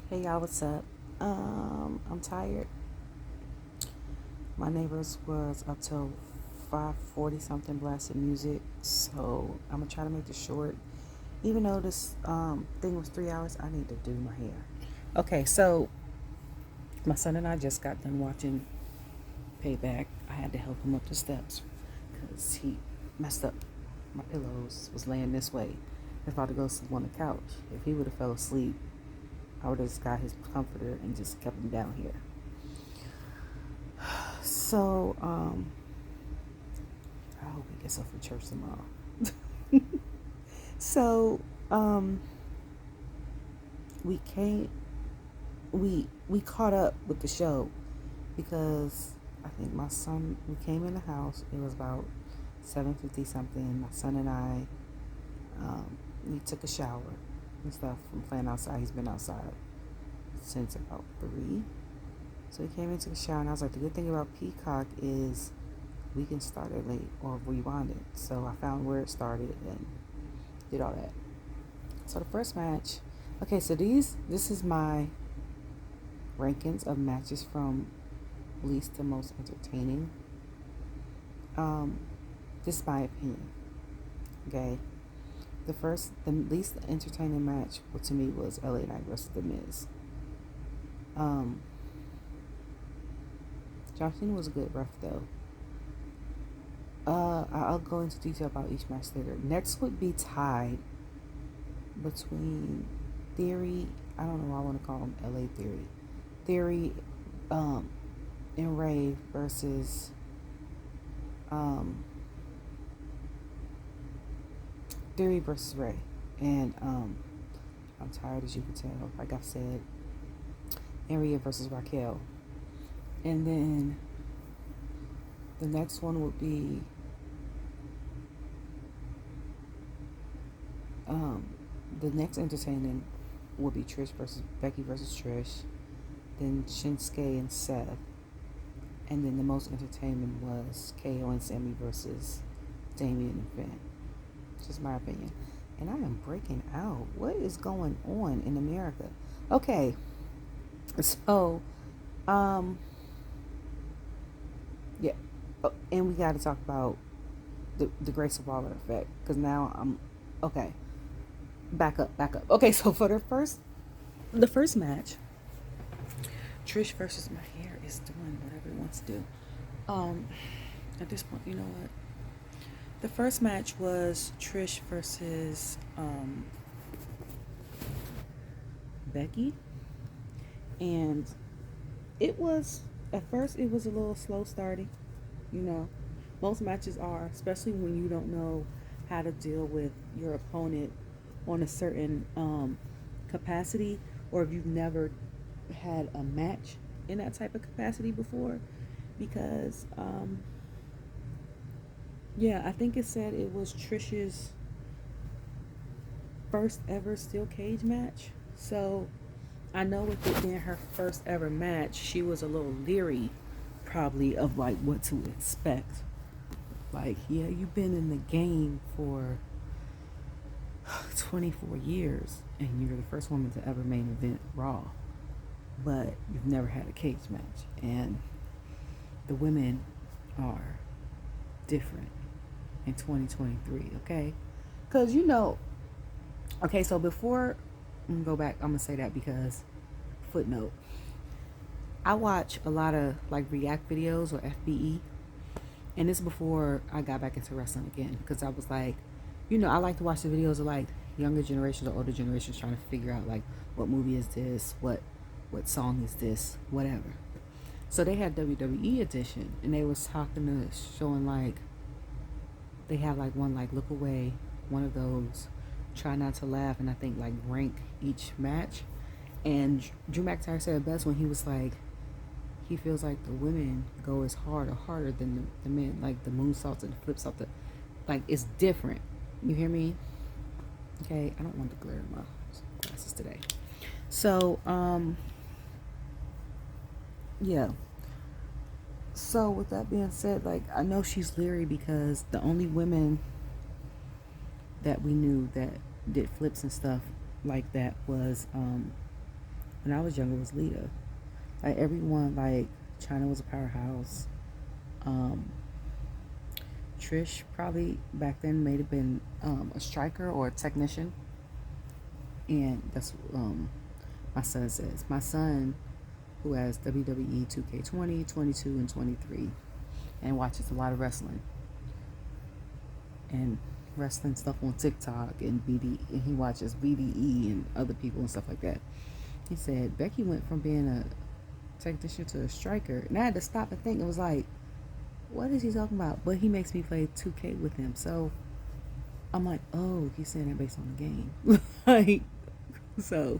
Hey y'all, what's up? I'm tired. My neighbors was up till 5:40 something blasting music, so I'm gonna try to make this short. Even though this thing was 3 hours, I need to do my hair. Okay, so my son and I just got done watching Payback. I had to help him up the steps because he messed up. My pillows was laying this way. If I had to go sleep on the couch, if he would have fell asleep, I would have just got his comforter and just kept him down here. So, I hope he gets up for church tomorrow. So, we came, we caught up with the show because I think my son, we came in the house. It was about 7:50 something. My son and I, we took a shower and stuff from playing outside. He's been outside since about 3. So he came into the shower, and I was like, the good thing about Peacock is we can start it late or rewind it. So I found where it started and did all that. So the first match, okay, so this is my rankings of matches from least to most entertaining. Um, this is my opinion. Okay. The least entertaining match to me was LA Knight versus The Miz. Um, John Cena was a good ref though. I'll go into detail about each match later. Next would be tied between Theory. I don't know why I want to call him LA Theory. Theory, and Rey versus Theory versus Rey. And I'm tired, as you can tell. Like I said, and Rhea versus Raquel. And then the next one would be the next entertaining would be Trish versus Becky versus Trish. Then Shunske and Seth. And then the most entertainment was KO and Sami versus Damien and Finn. Just my opinion. And I am breaking out. What is going on in America? Okay. So, yeah. Oh, and we got to talk about the Grayson Waller effect. Because now I'm, okay. Back up. Okay, so for the first match, Trish versus my hair is doing whatever it wants to do. Um, at this point, you know what? The first match was Trish versus Becky, and it was at first it was a little slow starting. You know, most matches are, especially when you don't know how to deal with your opponent on a certain capacity, or if you've never had a match in that type of capacity before, because yeah, I think it said it was Trish's first ever steel cage match. So I know with it being her first ever match, she was a little leery probably of like what to expect. Like, yeah, you've been in the game for 24 years and you're the first woman to ever main event Raw, but you've never had a cage match. And the women are different in 2023, okay? Because, you know, okay, so before I'm gonna go back, I'm gonna say that because footnote, I watch a lot of like react videos or FBE, and this before I got back into wrestling again, because I was like, you know, I like to watch the videos of like younger generations or older generations trying to figure out like what movie is this, what song is this, whatever. So they had WWE edition, and they was talking to showing like they had like one like look away, one of those, try not to laugh, and I think like rank each match. And Drew McIntyre said it best when he was like, he feels like the women go as hard or harder than the men, like the moonsaults and the flip salt. Like it's different. You hear me? Okay, I don't want the glare in my glasses today. So, yeah. So with that being said, like I know she's leery because the only women that we knew that did flips and stuff like that was when I was younger was Lita. Like everyone, like China was a powerhouse. Um, Trish probably back then may have been a striker or a technician, and that's my son says. My son, who has WWE 2K20, 22, and 23, and watches a lot of wrestling and wrestling stuff on TikTok and and he watches BDE and other people and stuff like that. He said Becky went from being a technician to a striker, and I had to stop and think. It was like, what is he talking about? But he makes me play 2K with him, so I'm like, oh, he's saying that based on the game. Like, so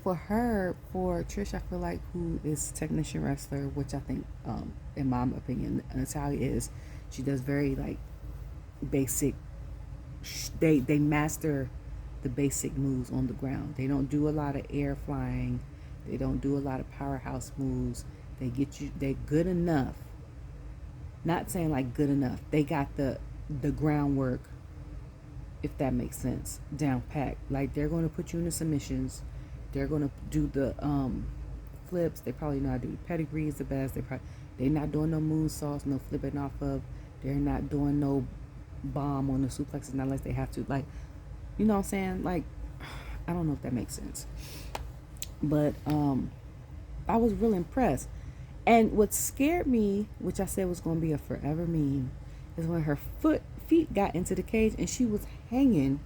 for her, for Trish, I feel like who is technician wrestler, which I think, in my opinion, Natalia is. She does very like basic. They master the basic moves on the ground. They don't do a lot of air flying. They don't do a lot of powerhouse moves. They get you. They're good enough. Not saying like good enough. They got the groundwork, if that makes sense, down pat. Like they're going to put you into submissions. They're going to do the flips. They probably know how to do the pedigrees the best. They're not doing no moonsaults, no flipping off of. They're not doing no bomb on the suplexes, not unless they have to. Like, you know what I'm saying? Like, I don't know if that makes sense, but I was really impressed. And what scared me, which I said was going to be a forever meme, is when her feet got into the cage and she was hanging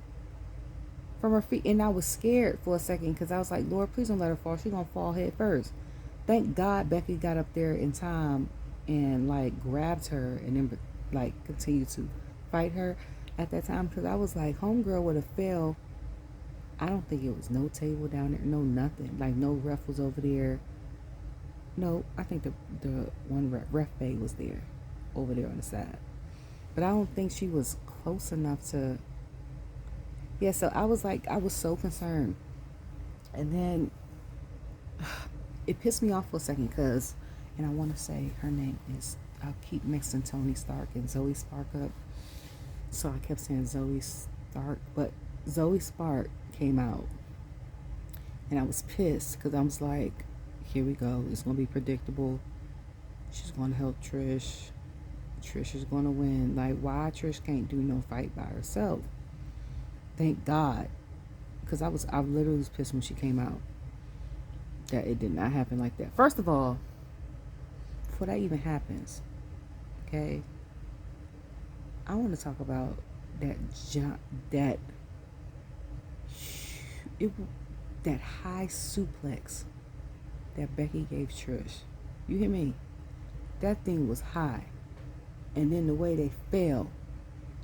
from her feet, and I was scared for a second because I was like, Lord, please don't let her fall. She's gonna fall head first. Thank God Becky got up there in time and like grabbed her and then like continued to fight her at that time, because I was like, homegirl would have fell. I don't think it was no table down there, no nothing. Like no ref was over there. No, I think the one ref bay was there, over there on the side. But I don't think she was close enough to. Yeah, so I was like, I was so concerned. And then it pissed me off for a second because, and I want to say her name is, I'll keep mixing Tony Stark and Zoe Spark up. So I kept saying Zoe Stark, but Zoe Spark came out. And I was pissed because I was like, here we go. It's going to be predictable. She's going to help Trish. Trish is going to win. Like, why Trish can't do no fight by herself? Thank God. Because I literally was pissed when she came out that it did not happen like that. First of all, before that even happens, okay, I want to talk about that that it that high suplex that Becky gave Trish. You hear me? That thing was high, and then the way they fell,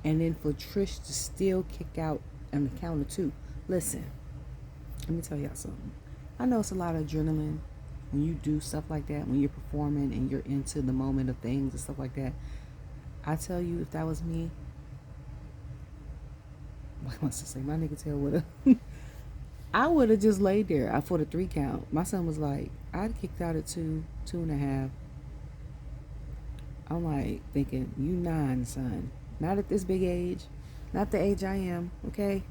and then for Trish to still kick out on the count of two. Listen, let me tell y'all something. I know it's a lot of adrenaline when you do stuff like that, when you're performing and you're into the moment of things and stuff like that. I tell you, if that was me, I must say my nigga tail would have. I would have just laid there for the 3 count. My son was like, I'd kicked out at 2.5. I'm like thinking, you 9, son. Not at this big age. Not the age I am, okay?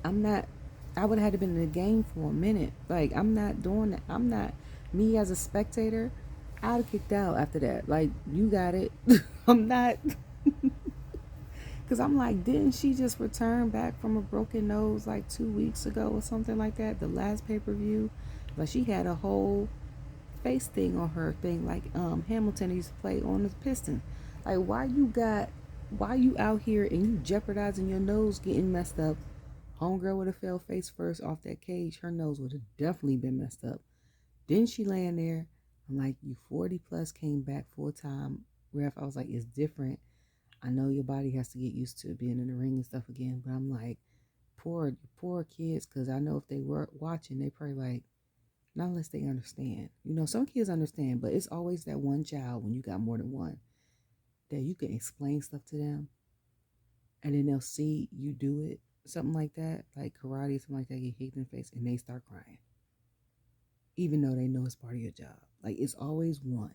I'm not. I would have had to been in the game for a minute. Like, I'm not doing that. I'm not. Me as a spectator, I'd have kicked out after that. Like, you got it. I'm not. Because I'm like, didn't she just return back from a broken nose like 2 weeks ago or something like that? The last pay-per-view. Like, she had a whole face thing on her thing like Hamilton used to play on the Piston. Like, why you out here and you jeopardizing your nose getting messed up? Homegirl would have fell face first off that cage. Her nose would have definitely been messed up. Then she laying there. I'm like, you 40 plus, came back full time ref. I was like, it's different. I know your body has to get used to being in the ring and stuff again. But I'm like, poor kids, because I know if they were watching, they probably like, not unless they understand. You know, some kids understand, but it's always that one child when you got more than one that you can explain stuff to them and then they'll see you do it. Something like that, like karate, something like that, get kicked in the face and they start crying. Even though they know it's part of your job. Like, it's always one.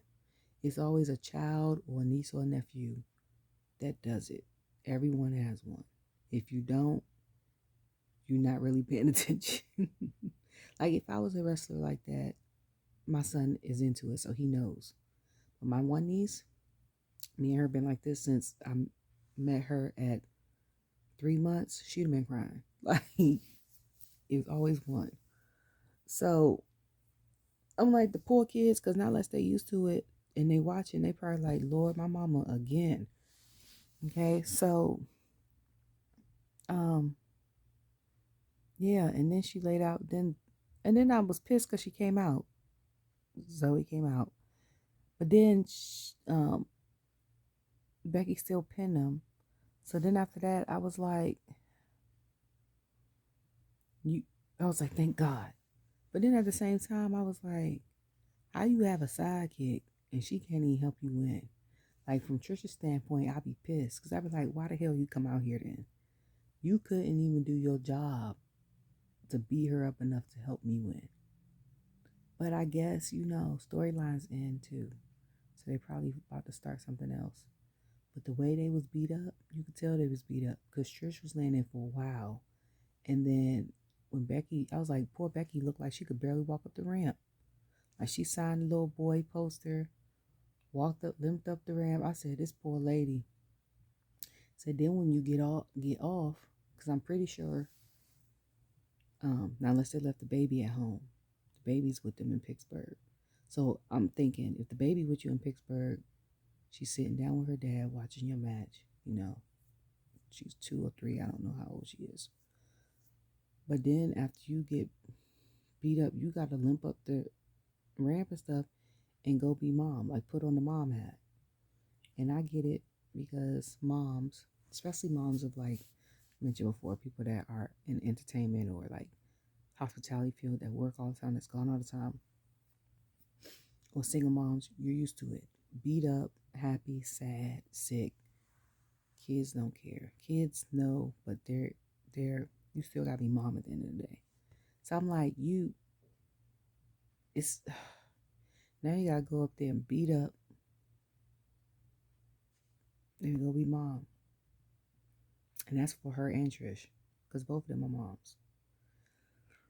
It's always a child or a niece or a nephew that does it. Everyone has one. If you don't, you're not really paying attention. Like if I was a wrestler like that, my son is into it, so he knows. But my one niece, me and her been like this since I met her at 3 months. She'd have been crying. Like it was always one. So I'm like the poor kids, because now unless they used to it and they watching, they probably like, Lord, my mama again. Okay, so um yeah, and then she laid out. And then I was pissed because she came out. Zoe came out, but then Becky still pinned them. So then after that, I was like, you. I was like, thank God. But then at the same time, I was like, how you have a sidekick and she can't even help you win? Like from Trish's standpoint, I'd be pissed because I'd be like, why the hell you come out here then? You couldn't even do your job to beat her up enough to help me win. But I guess, storylines end too. So they probably about to start something else. But the way they was beat up, you could tell they was beat up because Trish was laying there for a while. And then when Becky, I was like, poor Becky looked like she could barely walk up the ramp. Like she signed a little boy poster, walked up, limped up the ramp. I said, this poor lady. Said then when you get off, because I'm pretty sure, now unless they left the baby at home, the baby's with them in Pittsburgh. So I'm thinking if the baby with you in Pittsburgh, she's sitting down with her dad watching your match. She's 2 or 3. I don't know how old she is. But then after you get beat up, you got to limp up the ramp and stuff and go be mom, like put on the mom hat. And I get it because moms, especially moms of like mentioned before, people that are in entertainment or like hospitality field that work all the time, that's gone all the time, or single moms, you're used to it. Beat up, happy, sad, sick. Kids don't care. Kids know, but they're you still gotta be mom at the end of the day. So I'm like, it's now you gotta go up there and beat up and go be mom. And that's for her and Trish, because both of them are moms.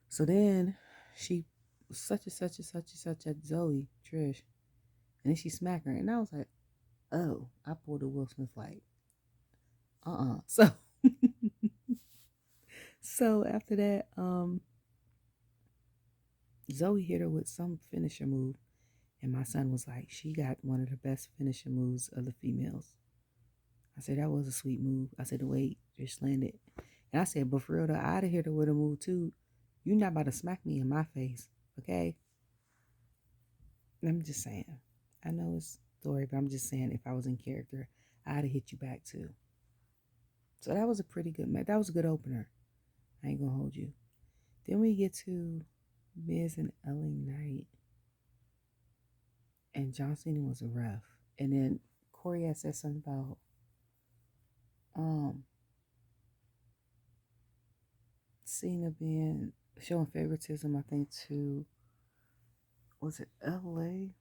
So then she was such and such and such and such at Zoe, Trish, and then she smacked her. And I was like, oh, I pulled a Will Smith like, So so after that, Zoe hit her with some finisher move. And my son was like, she got one of the best finisher moves of the females. I said, that was a sweet move. I said, the way Trish landed. And I said, but for real, though, I'd have hit her with a move too. You're not about to smack me in my face, okay? I'm just saying. I know it's a story, but I'm just saying if I was in character, I'd have hit you back too. So that was a pretty good match. That was a good opener. I ain't gonna hold you. Then we get to Miz and LA Knight. And John Cena was a ref. And then Corey had said something about Cena showing favoritism, I think, to, was it LA?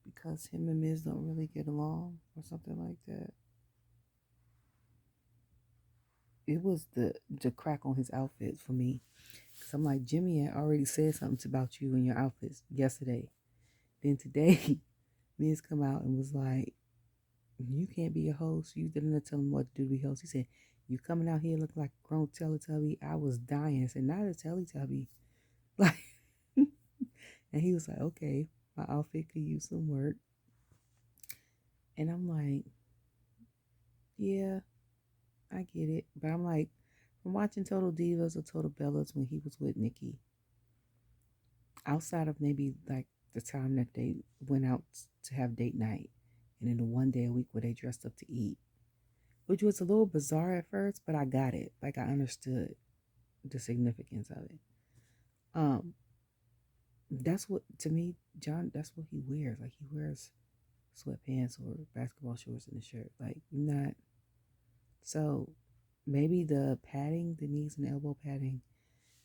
Because him and Miz don't really get along or something like that. It was the crack on his outfit for me. Because I'm like, Jimmy had already said something about you in your outfits yesterday. Then today, Miz come out and was like, you can't be a host. You didn't tell him what to do to be host. He said, you coming out here looking like a grown Teletubby. I was dying. I said, not a Teletubby. Like, and he was like, okay, my outfit could use some work. And I'm like, yeah, I get it. But I'm like, from watching Total Divas or Total Bellas when he was with Nikki, outside of maybe like the time that they went out to have date night and then the one day a week where they dressed up to eat, which was a little bizarre at first, but I got it. Like I understood the significance of it. That's what, to me, John, that's what he wears. Like he wears sweatpants or basketball shorts and a shirt. Like not, so maybe the padding, the knees and elbow padding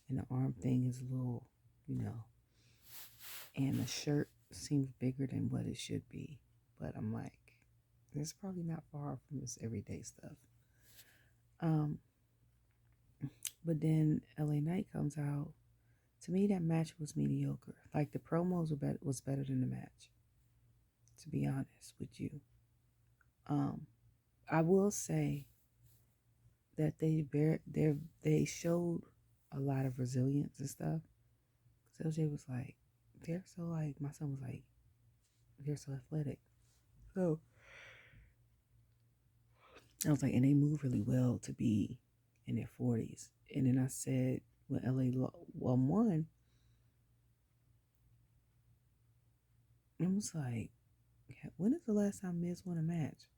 and the arm thing is a little, and the shirt seems bigger than what it should be. But I'm like, it's probably not far from this everyday stuff. But then LA Knight comes out To me, that match was mediocre. Like the promos was better than the match. To be honest with you, um, I will say that they showed a lot of resilience and stuff. Cause LJ was like, they're so like my son was like, they're so athletic. So I was like, and they move really well to be in their 40s. And then I said, when won, I was like, when is the last time Miz won a match?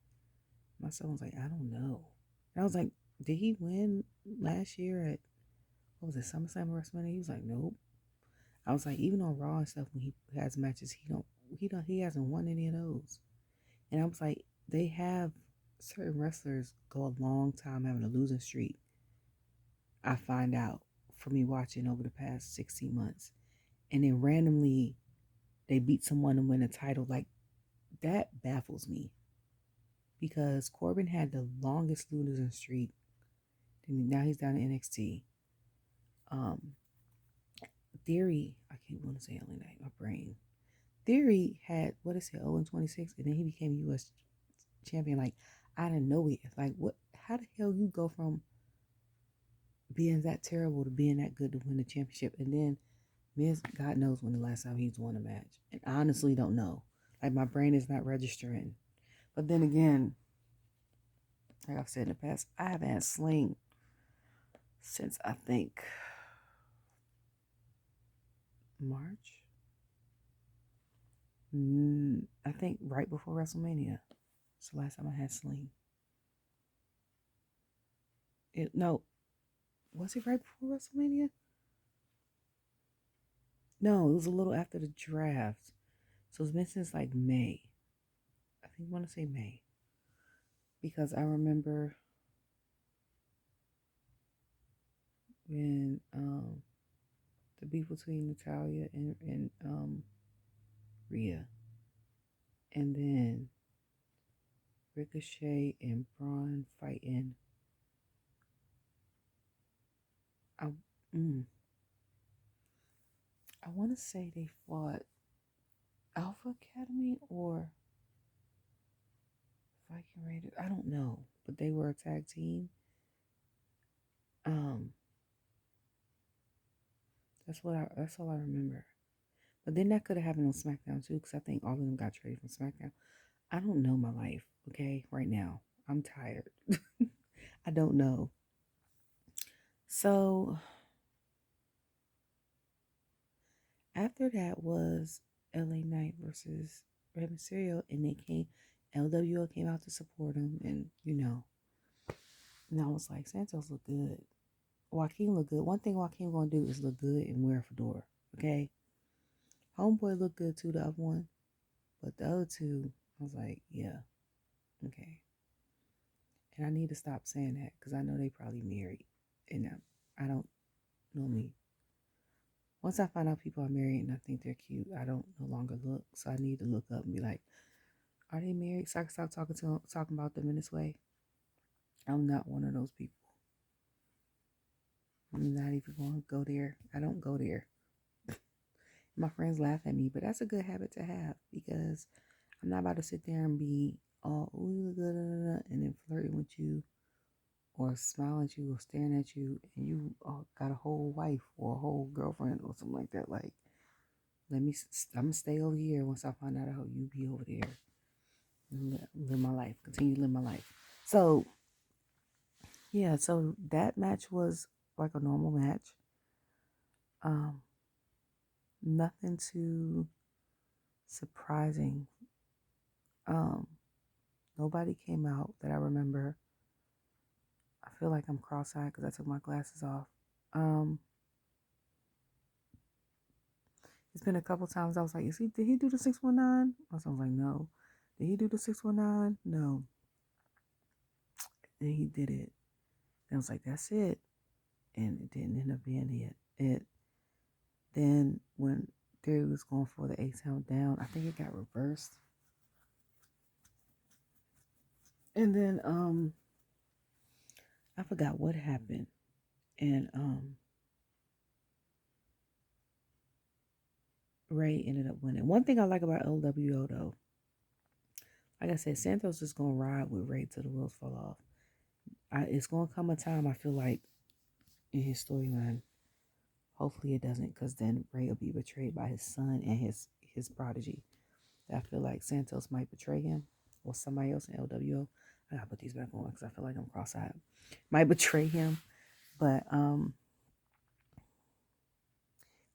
My son was like, I don't know. And I was like, did he win last year at, what was it, SummerSlam or WrestleMania? He was like, nope. I was like, even on Raw and stuff, when he has matches, he hasn't won any of those. And I was like, they have certain wrestlers go a long time having a losing streak. I find out from me watching over the past 16 months. And then randomly they beat someone and win a title. Like, that baffles me. Because Corbin had the longest losing streak. Now he's down in NXT. Um, Theory, I keep want to say LA Knight, my brain. Theory had, what is it, 0-26, and then he became U.S. champion, like, out of nowhere. Like, what? How the hell you go from being that terrible to being that good to win the championship? And then Miz, God knows when the last time he's won a match. And I honestly don't know. Like, my brain is not registering. But then again, like I've said in the past, I haven't had Sling since, I think, March. I think right before WrestleMania. It's the last time I had Sling. No, was it right before WrestleMania? No, it was a little after the draft. So it's been since like May. I think I want to say May. Because I remember when the beef between Natalia and Rhea. And then Ricochet and Braun fighting. I I want to say they fought Alpha Academy or Viking Raiders. I don't know, but they were a tag team. Um, that's all I remember. But then that could have happened on SmackDown too, because I think all of them got traded from SmackDown. I don't know my life, okay, right now. I'm tired. I don't know. So after that was LA Knight versus Rey Mysterio, and LWO came out to support him, and and I was like, Santos look good. Joaquin look good. One thing Joaquin gonna do is look good and wear a fedora, okay? Homeboy looked good too, the other one, but the other two, I was like, yeah, okay. And I need to stop saying that because I know they probably married, and I don't know me. Once I find out people are married and I think they're cute, I don't no longer look. So I need to look up and be like, are they married? So I can stop talking about them in this way. I'm not one of those people. I'm not even going to go there. I don't go there. My friends laugh at me, but that's a good habit to have because I'm not about to sit there and be all ooh, and then flirting with you or smiling at you or staring at you, and you got a whole wife or a whole girlfriend or something like that. Like, I'm gonna stay over here once I find out how you be over there. Live my life. Continue to live my life. So, yeah, so that match was like a normal match. Um, Nothing too surprising. Nobody came out that I remember. I feel like I'm cross-eyed because I took my glasses off. It's been a couple times I was like, did he do the 619? I was like, no. Did he do the 619? No. And he did it. And I was like, that's it. And it didn't end up being it. Then when Theory was going for the 8 count down, I think it got reversed. And then I forgot what happened. And Rey ended up winning. One thing I like about LWO though, like I said, Santos is gonna ride with Rey till the wheels fall off. It's gonna come a time I feel like in his storyline. Hopefully it doesn't, because then Rey will be betrayed by his son and his prodigy. I feel like Santos might betray him or somebody else in LWO. I gotta put these back on because I feel like I'm cross-eyed. Might betray him, but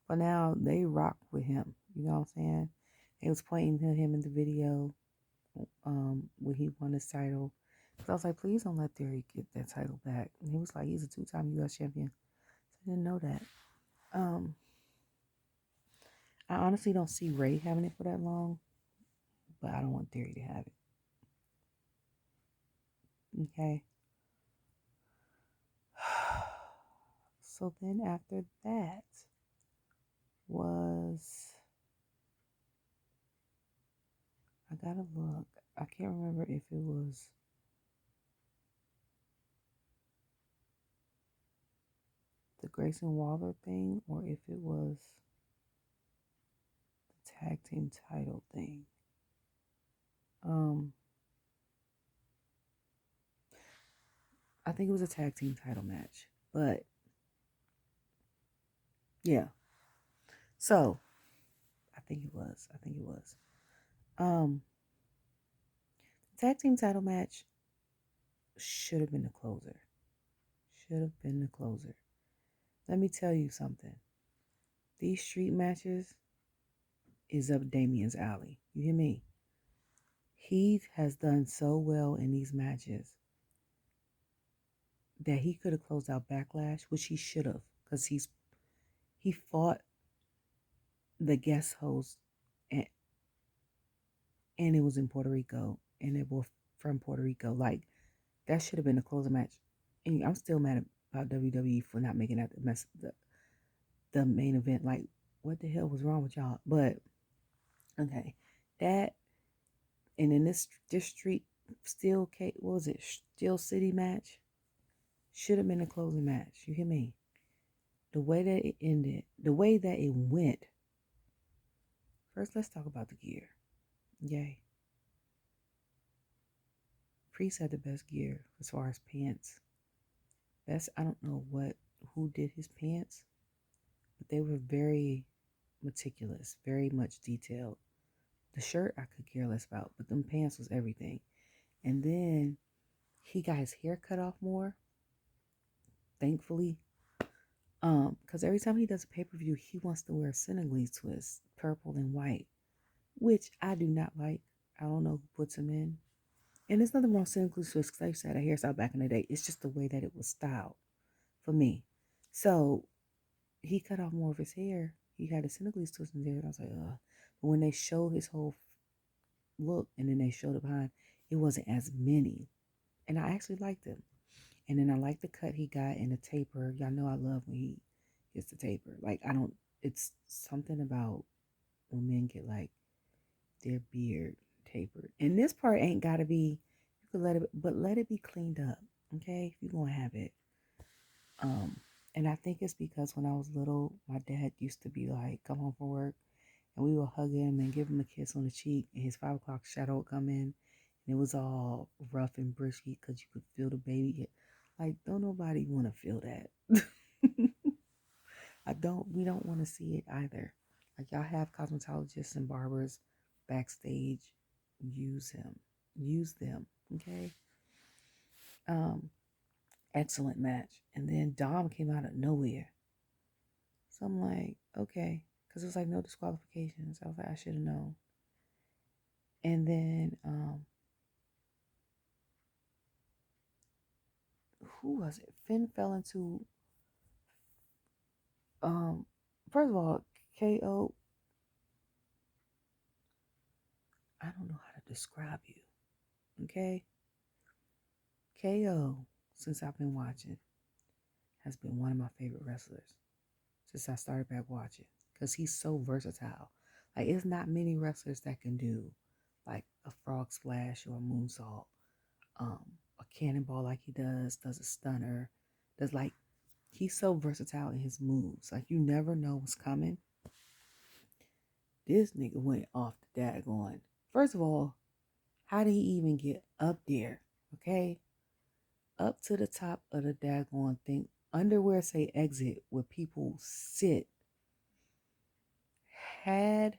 for now they rock with him. You know what I'm saying? They was pointing to him in the video when he won his title. Cause I was like, please don't let Theory get that title back. And he was like, he's a 2-time U.S. champion. So I didn't know that. I honestly don't see Rey having it for that long, but I don't want Theory to have it. Okay. So then after that was, I gotta look. I can't remember if it was the Grayson Waller thing or if it was the tag team title thing. I think it was a tag team title match, but yeah. So I think it was. Um, Tag team title match should have been the closer. Let me tell you something. These street matches is up Damien's alley. You hear me? He has done so well in these matches that he could have closed out Backlash, which he should have, because he fought the guest host, and it was in Puerto Rico, and they were from Puerto Rico. Like, that should have been the closing match. And I'm still mad about WWE for not making that the main event. Like, what the hell was wrong with y'all? But okay, that, and in this street what was it? Steel City match should have been a closing match. You hear me? The way that it ended, the way that it went. First, let's talk about the gear. Yay. Priest had the best gear as far as pants. I don't know who did his pants, but they were very meticulous, very much detailed. The shirt I could care less about, but them pants was everything. And then he got his hair cut off more, thankfully. Because every time he does a pay-per-view, he wants to wear a Senegalese twist, purple and white, which I do not like. I don't know who puts them in. And there's nothing wrong with Senegalese twist, because I used to have a hairstyle back in the day. It's just the way that it was styled for me. So he cut off more of his hair. He had a Senegalese twist in there, and I was like, ugh. But when they showed his whole look and then they showed it behind, it wasn't as many. And I actually liked him. And then I like the cut he got in the taper. Y'all know I love when he gets the taper. Like, it's something about when men get like their beard tapered. And this part ain't gotta be, you could let it be cleaned up. Okay? If you're gonna have it. And I think it's because when I was little, my dad used to be like, come home from work, and we would hug him and give him a kiss on the cheek, and his 5 o'clock shadow would come in, and it was all rough and brisky because you could feel the baby. Like, don't nobody want to feel that. We don't want to see it either. Like, y'all have cosmetologists and barbers backstage. Use them, okay? Excellent match. And then Dom came out of nowhere. So I'm like, okay. Because it was like no disqualifications. I was like, I should have known. And then, who was it? Finn fell into, first of all, KO. I don't know how to describe you. Okay? KO, since I've been watching, has been one of my favorite wrestlers since I started back watching. Because he's so versatile. Like, it's not many wrestlers that can do like a frog splash or a moonsault, a cannonball like he does a stunner, does like, he's so versatile in his moves. Like, you never know what's coming. This nigga went off the daggone. First of all, how did he even get up there? Okay? Up to the top of the daggone thing. Underwear say exit where people sit. Had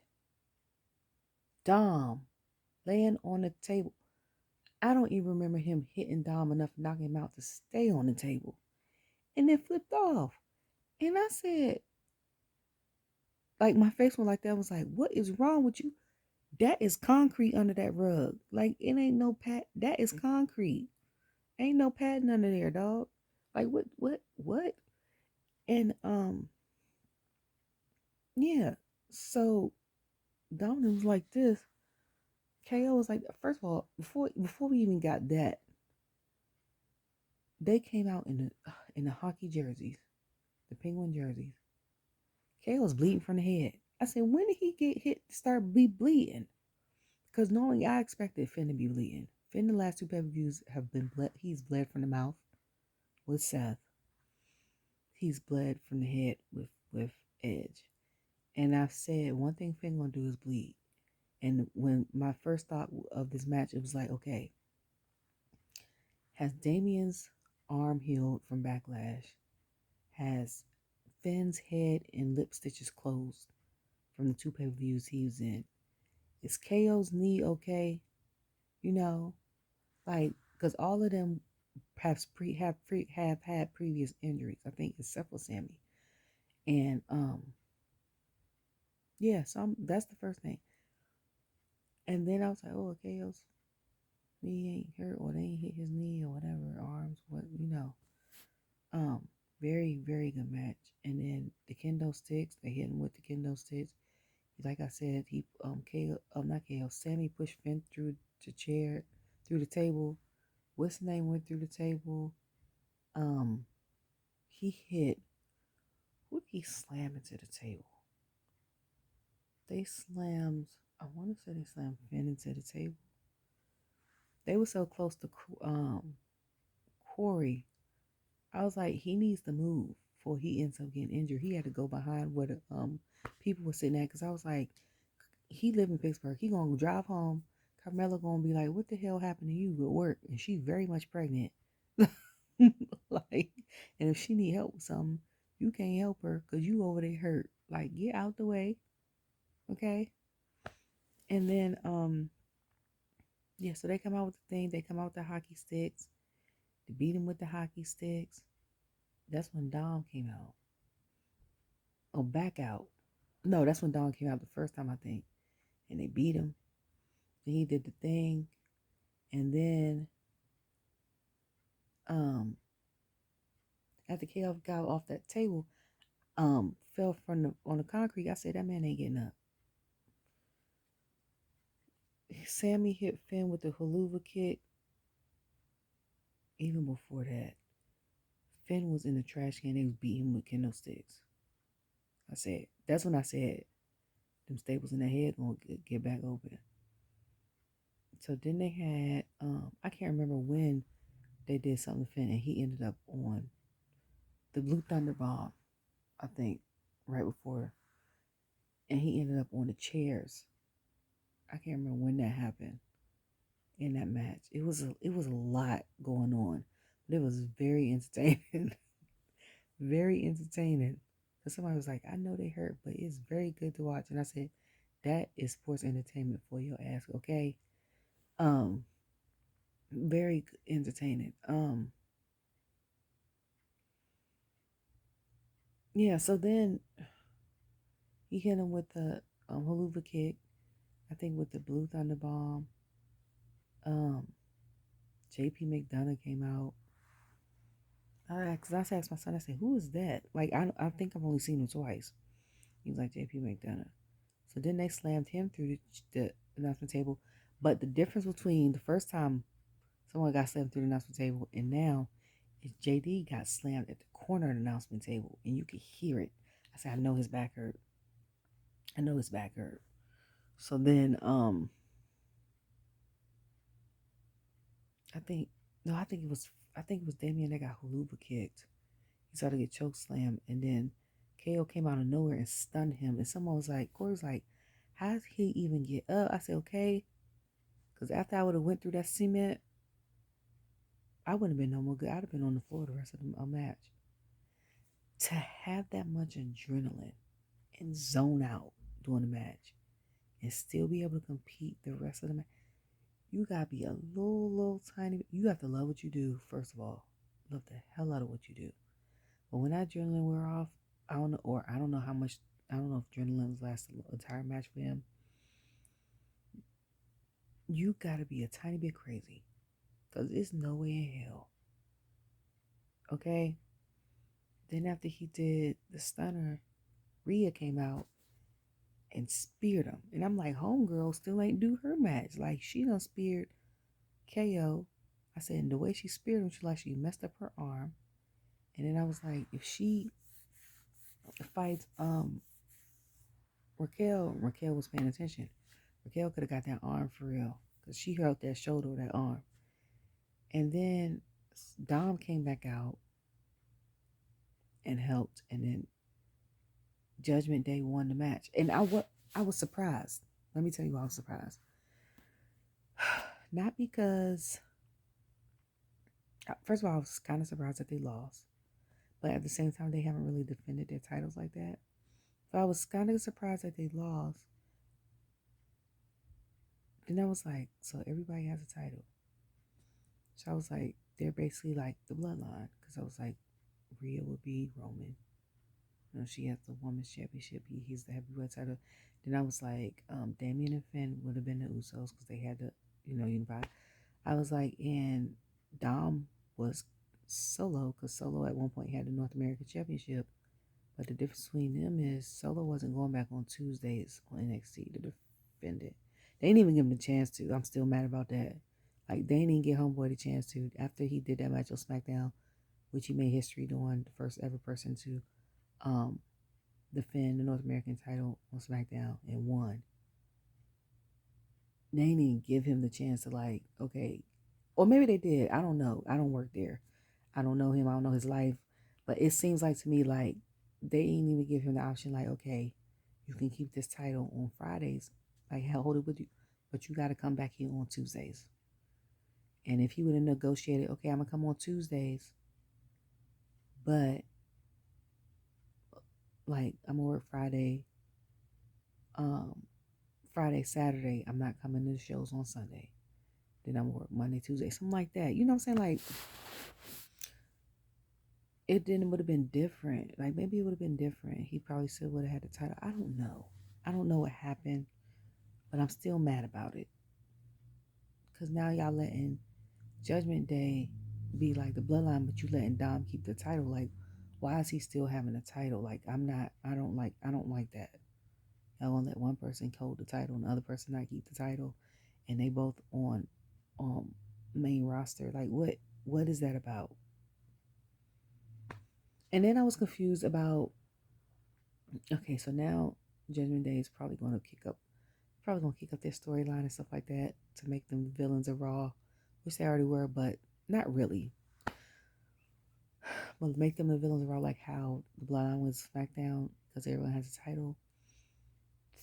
Dom laying on the table. I don't even remember him hitting Dom enough to knock him out to stay on the table. And then flipped off. And I said, like, my face went like that. I was like, what is wrong with you? That is concrete under that rug. Like, it ain't no pat. That is concrete. Ain't no padding under there, dog. Like, what? And, yeah. So, Dominic was like this. KO was like, first of all, before we even got that, they came out in the hockey jerseys, the penguin jerseys. KO was bleeding from the head. I said, when did he get hit to start bleeding? Because normally I expected Finn to be bleeding. Finn, the last two pay-per-views have been bled. He's bled from the mouth with Seth. He's bled from the head with Edge. And I've said one thing Finn gonna do is bleed. And when my first thought of this match, it was like, okay, has Damien's arm healed from Backlash? Has Finn's head and lip stitches closed from the two pay-per-views he was in? Is KO's knee okay? You know, like, because all of them have had previous injuries. I think except for Sami. And yeah, so that's the first thing. And then I was like, oh, KO's knee ain't hurt, or they ain't hit his knee, or whatever, arms, what, you know. Very, very good match. And then the kendo sticks, they hit him with the kendo sticks. Like I said, he Sami pushed Finn through the chair, through the table. What's his name went through the table. He hit, who did he slam into the table? They slammed, I want to say they slammed Finn into the table. They were so close to Corey. I was like, he needs to move before he ends up getting injured. He had to go behind where the people were sitting at, because I was like, he live in Pittsburgh. He gonna drive home. Carmella gonna be like, what the hell happened to you with work? And she's very much pregnant. Like, and if she need help with something, you can't help her because you over there hurt. Like, get out the way. Okay. And then yeah, so they come out with the thing, they come out with the hockey sticks, they beat him with the hockey sticks. That's when Dom came out. Oh, back out. No, that's when Dom came out the first time, I think. And they beat him. And he did the thing. And then after KO got off that table, fell on the concrete, I said, that man ain't getting up. Sami hit Finn with the haluva kick. Even before that, Finn was in the trash can. They was beating him with kendo sticks. I said, that's when I said, them staples in the head gonna get back open. So then they had, I can't remember when they did something to Finn, and he ended up on the Blue Thunder Bomb, I think, right before, and he ended up on the chairs. I can't remember when that happened in that match. It was a lot going on, but it was very entertaining. Very entertaining. Because somebody was like, I know they hurt, but it's very good to watch. And I said, that is sports entertainment for your ass, okay? Very entertaining. Yeah, so then he hit him with the haluva kick, I think with the Blue Thunder Bomb. JP McDonough came out. I asked my son, I said, who is that? Like, I think I've only seen him twice. He was like, JP McDonough. So then they slammed him through the announcement table. But the difference between the first time someone got slammed through the announcement table and now is JD got slammed at the corner of the announcement table. And you could hear it. I said, I know his back hurt. I know his back hurt. So then, I think it was Damien that got haluva kicked. He started to get choke slammed, and then KO came out of nowhere and stunned him. And someone was like, Corey's like, how did he even get up? I said, okay. Because after I would have went through that cement, I wouldn't have been no more good. I'd have been on the floor the rest of the match. To have that much adrenaline and zone out during the match and still be able to compete the rest of the match, you gotta be a little tiny. You have to love what you do, first of all. Love the hell out of what you do. But when that adrenaline wear off, I don't know, or I don't know how much, I don't know if adrenaline lasts the entire match for him. You gotta be a tiny bit crazy. Because it's no way in hell. Okay? Then after he did the stunner, Rhea came out and speared him. And I'm like, homegirl still ain't do her match. Like, she done speared KO. I said, and the way she speared him, she messed up her arm. And then I was like, if she fights Raquel was paying attention. Raquel could have got that arm for real. Because she held that shoulder with that arm. And then Dom came back out and helped. And then Judgment Day won the match. And I was surprised. Let me tell you why I was surprised. Not because, first of all, I was kind of surprised that they lost. But at the same time, they haven't really defended their titles like that. So I was kind of surprised that they lost. Then I was like, so everybody has a title. So I was like, they're basically like the bloodline. Because I was like, Rhea would be Roman. You know, she has the women's championship. He's the heavyweight title. Then I was like, Damien and Finn would have been the Usos because they had to, unify. I was like, and Dom was Solo because Solo at one point had the North American Championship. But the difference between them is Solo wasn't going back on Tuesdays on NXT to defend it. They didn't even give him a chance to. I'm still mad about that. Like, they didn't get Homeboy the chance to. After he did that match on SmackDown, which he made history doing, the first ever person to defend the North American title on SmackDown and won. They didn't even give him the chance to, like, okay. Or maybe they did. I don't know. I don't work there. I don't know him. I don't know his life. But it seems like to me like they didn't even give him the option like, okay, you can keep this title on Fridays. Like, hold it with you. But you got to come back here on Tuesdays. And if he would have negotiated, okay, I'm going to come on Tuesdays. But, like, I'm going to work Friday, Saturday. I'm not coming to the shows on Sunday. Then I'm going to work Monday, Tuesday. Something like that. You know what I'm saying? Like, it would have been different. Like, maybe it would have been different. He probably still would have had the title. I don't know. I don't know what happened, but I'm still mad about it. Because now y'all letting Judgment Day be like the bloodline, but you letting Dom keep the title. Like, why is he still having a title? Like, I don't like that. Y'all gonna let one person hold the title and the other person not keep the title, and they both on main roster. Like, what is that about? And then I was confused about, okay, so now Judgment Day is probably going to kick up their storyline and stuff like that to make them villains of Raw, which they already were, but not really. But make them the villains of Raw, like how the Bloodline was SmackDown, because everyone has a title.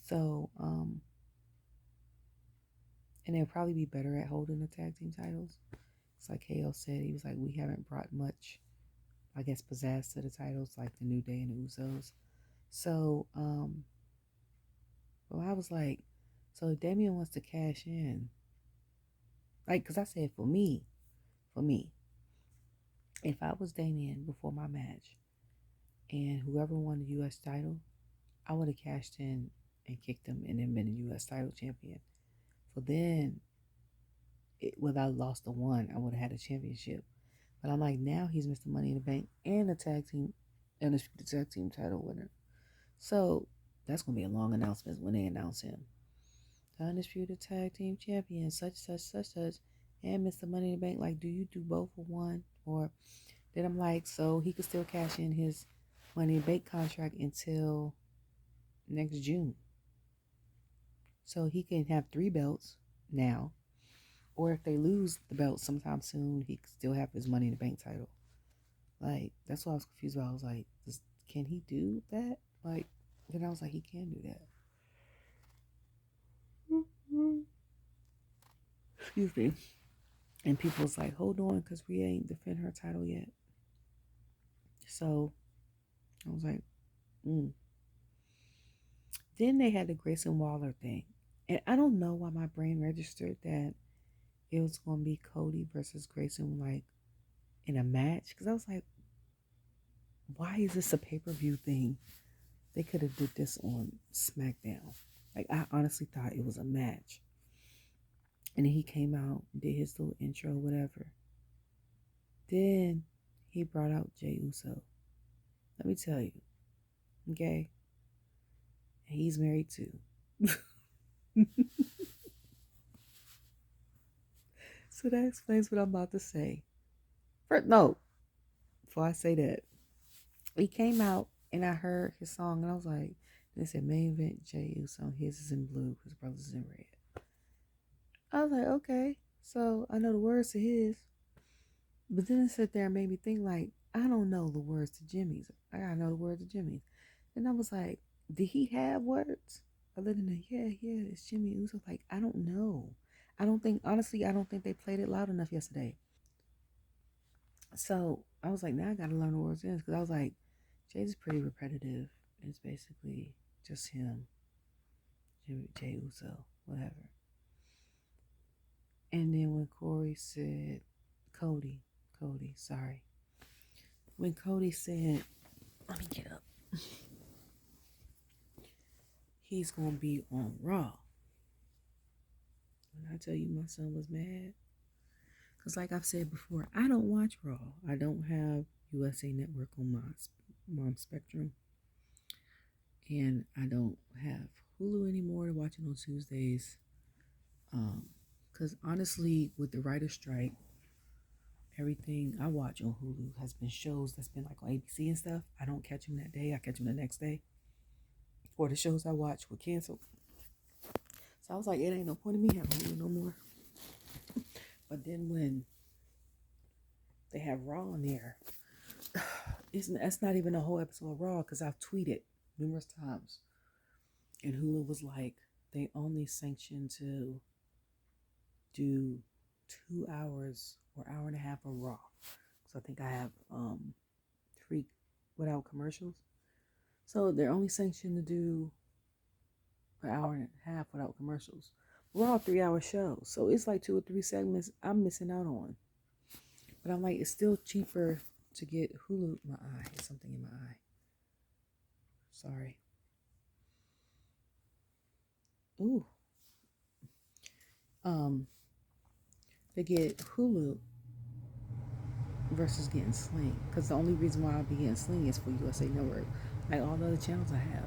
So, and they'll probably be better at holding the tag team titles. It's like KO said, he was like, we haven't brought much, I guess, pizzazz to the titles like the New Day and the Usos. So, well, I was like, so if Damien wants to cash in, like, because I said for me, if I was Damien before my match and whoever won the U.S. title, I would have cashed in and kicked him and then been the U.S. title champion. So then, whether I lost the one, I would have had a championship. But I'm like, now he's Mr. Money in the Bank and the tag team title winner. So that's going to be a long announcement when they announce him. The undisputed tag team champion, such, and Mr. Money in the Bank. Like, do you do both for one? Or then I'm like, so he could still cash in his Money in the Bank contract until next June. So he can have 3 belts now. Or if they lose the belt sometime soon, he can still have his Money in the Bank title. Like, that's what I was confused about. I was like, can he do that? Like, then I was like, he can do that. Excuse me. And people was like, hold on, because Rhea ain't defend her title yet. So I was like, mm. Then they had the Grayson Waller thing. And I don't know why my brain registered that it was going to be Cody versus Grayson, like, in a match. Because I was like, why is this a pay-per-view thing? They could have did this on SmackDown. Like, I honestly thought it was a match. And then he came out and did his little intro, whatever. Then he brought out Jey Uso. Let me tell you, okay? And he's married too. So that explains what I'm about to say. Before I say that, he came out and I heard his song and I was like, they said main event Jey Uso, his is in blue, his brother's is in red. I was like, okay, so I know the words to his. But then it sat there and made me think, like, I don't know the words to Jimmy's. I gotta know the words to Jimmy's. And I was like, did he have words? Other than the, yeah, it's Jimmy Uso. Like, I don't know. I don't think they played it loud enough yesterday. So I was like, now I gotta learn the words in. Because I was like, Jay's pretty repetitive. It's basically just him, Jey Uso, whatever. And then when Cody, sorry. When Cody said, let me get up. He's going to be on Raw. When I tell you my son was mad. Because like I've said before, I don't watch Raw. I don't have USA Network on my mom Spectrum. And I don't have Hulu anymore to watch it on Tuesdays. Because honestly, with the writer's strike, everything I watch on Hulu has been shows that's been like on ABC and stuff. I don't catch them that day. I catch them the next day. Or the shows I watch were canceled. So I was like, it ain't no point in me having Hulu no more. But then when they have Raw on there, that's not even a whole episode of Raw because I've tweeted numerous times. And Hulu was like, they only sanction to do 2 hours or hour and a half of Raw. So I think I have 3 without commercials. So they're only sanctioned to do an hour and a half without commercials. We're all 3-hour shows. So it's like 2 or 3 segments I'm missing out on. But I'm like, it's still cheaper to get Hulu. My eye. There's something in my eye. Sorry. Ooh. To get Hulu versus getting Sling. Because the only reason why I'll be getting Sling is for USA Network. Like all the other channels I have.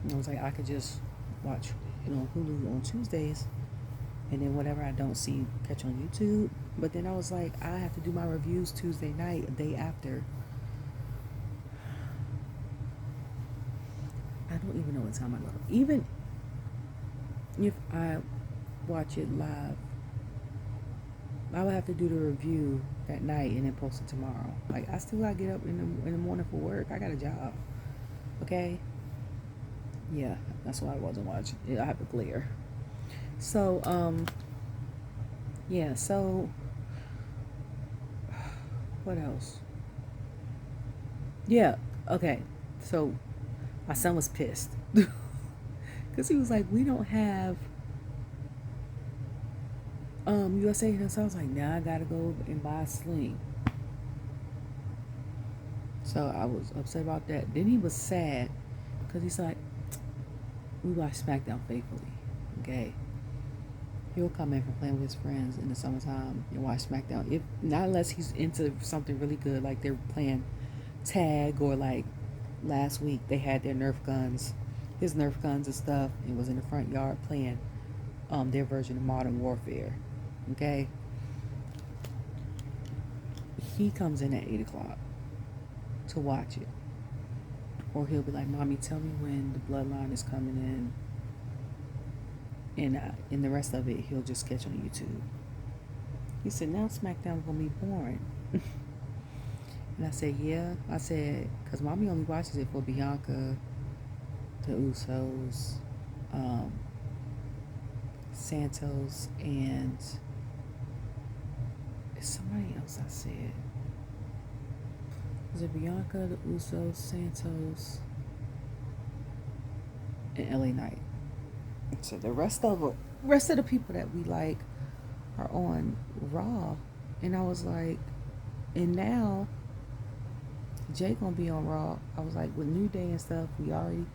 And I was like, I could just watch, Hulu on Tuesdays. And then whatever I don't see, catch on YouTube. But then I was like, I have to do my reviews Tuesday night, a day after. I don't even know what time I go to. Even if I watch it live, I would have to do the review that night and then post it tomorrow. Like, I still gotta get up in the morning for work. I got a job. Okay? Yeah, that's why I wasn't watching. I have a glare. So, yeah, so what else? Yeah, okay. So my son was pissed. Because he was like, we don't have USA. And so I was like, nah, I gotta go and buy a Sling. So I was upset about that. Then he was sad because he's like, we watch SmackDown faithfully. Okay. He'll come in from playing with his friends in the summertime and watch SmackDown. If not, unless he's into something really good, like they're playing tag, or like last week they had their Nerf guns, his Nerf guns and stuff. It was in the front yard playing their version of Modern Warfare. Okay. He comes in at 8:00 to watch it, or he'll be like, "Mommy, tell me when the Bloodline is coming in." And in the rest of it, he'll just catch on YouTube. He said, now SmackDown's going to be boring. And I said, yeah. I said, because Mommy only watches it for Bianca, the Usos, Santos and somebody else I said. Was it Bianca, the Usos, Santos, and LA Knight? So the rest of the people that we like are on Raw, and I was like, and now Jay gonna be on Raw. I was like, with New Day and stuff, we already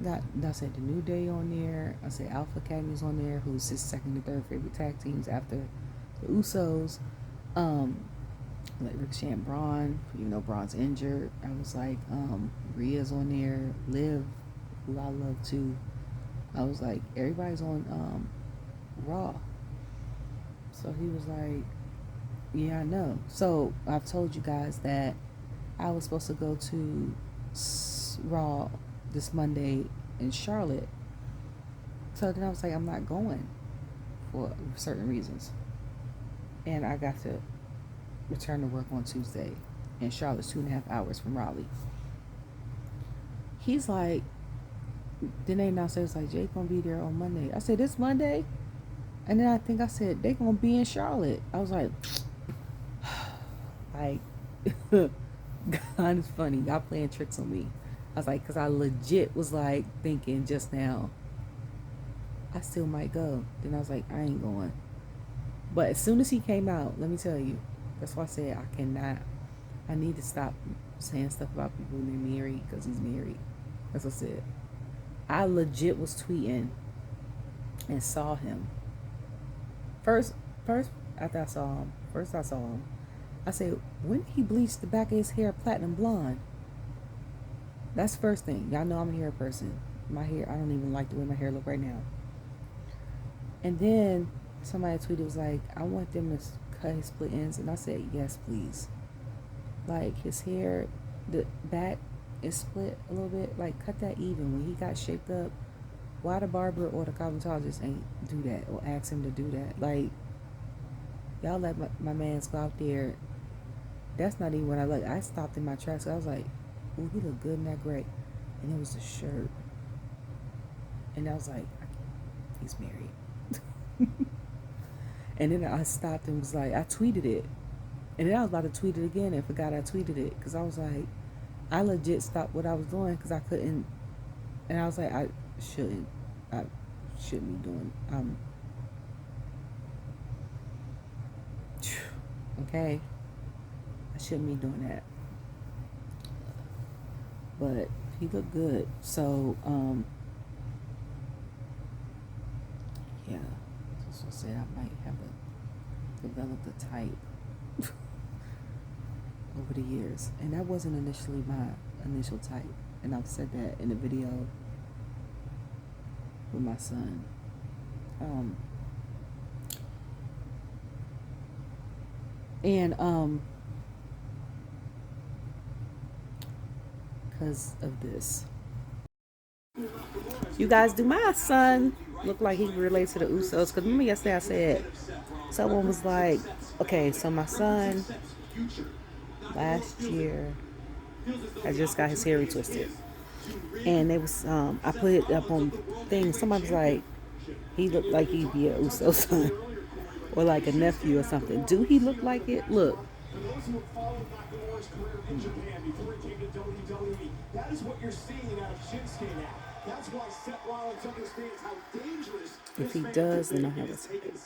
got. I said the New Day on there. I said Alpha Academy's on there, who's his second and third favorite tag teams after the Usos. Like Ricochet and Braun, even though Braun's injured. I was like, Rhea's on there, Liv, who I love too. I was like, everybody's on Raw. So he was like, yeah, I know. So I've told you guys that I was supposed to go to Raw this Monday in Charlotte. So then I was like, I'm not going for certain reasons. And I got to return to work on Tuesday. And Charlotte's 2.5 hours from Raleigh. He's like, then they announced it was like, Jake gonna be there on Monday. I said, this Monday? And then I think I said, they gonna be in Charlotte. I was like, God is funny. Y'all playing tricks on me. I was like, because I legit was like thinking just now, I still might go. Then I was like, I ain't going. But as soon as he came out, let me tell you, that's why I said I need to stop saying stuff about people when they're married because he's married. That's what I said. I legit was tweeting and saw him. First, after I saw him, I said, when did he bleach the back of his hair platinum blonde? That's the first thing. Y'all know I'm a hair person. My hair, I don't even like the way my hair look right now. And then somebody tweeted, was like, I want them to cut his split ends. And I said, yes, please. Like, his hair, the back is split a little bit. Like, cut that even. When he got shaped up, why the barber or the cosmetologist ain't do that or ask him to do that? Like, y'all let my mans go out there. That's not even what I like. I stopped in my tracks. So I was like, ooh, he look good in that gray. And it was the shirt. And I was like, he's married. And then I stopped and was like, I tweeted it. And then I was about to tweet it again and forgot I tweeted it. Because I was like, I legit stopped what I was doing because I couldn't. And I was like, I shouldn't be doing. Okay. I shouldn't be doing that. But he looked good. So, yeah. That's what I said. I might have developed a type over the years. And that wasn't initially my initial type. And I've said that in a video with my son. Because of this. You guys, do my son look like he relates to the Usos? Because remember yesterday I said, someone was like, okay, so my son last year I just got his hair retwisted. And it was, I put it up on things. Somebody was like, he looked like he'd be an Uso son. Or like a nephew or something. Do he look like it? Look. That is what you're seeing out of Shunske now. That's why Seth Rollins understands how dangerous. If he does, then I have a type.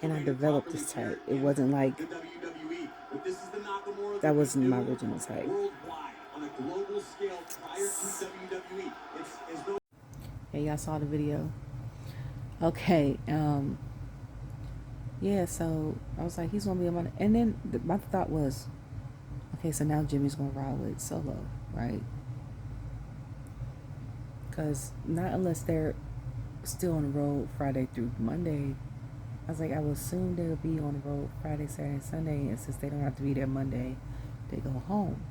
And I developed this type. It wasn't like that wasn't my original type. Hey, y'all saw the video? Okay, yeah, so I was like, he's gonna be on my, and then my thought was, okay, so now Jimmy's gonna ride with Solo, right? Because not unless they're still on the road Friday through Monday. I was like, I would assume they'll be on the road Friday, Saturday, Sunday, and since they don't have to be there Monday, they go home.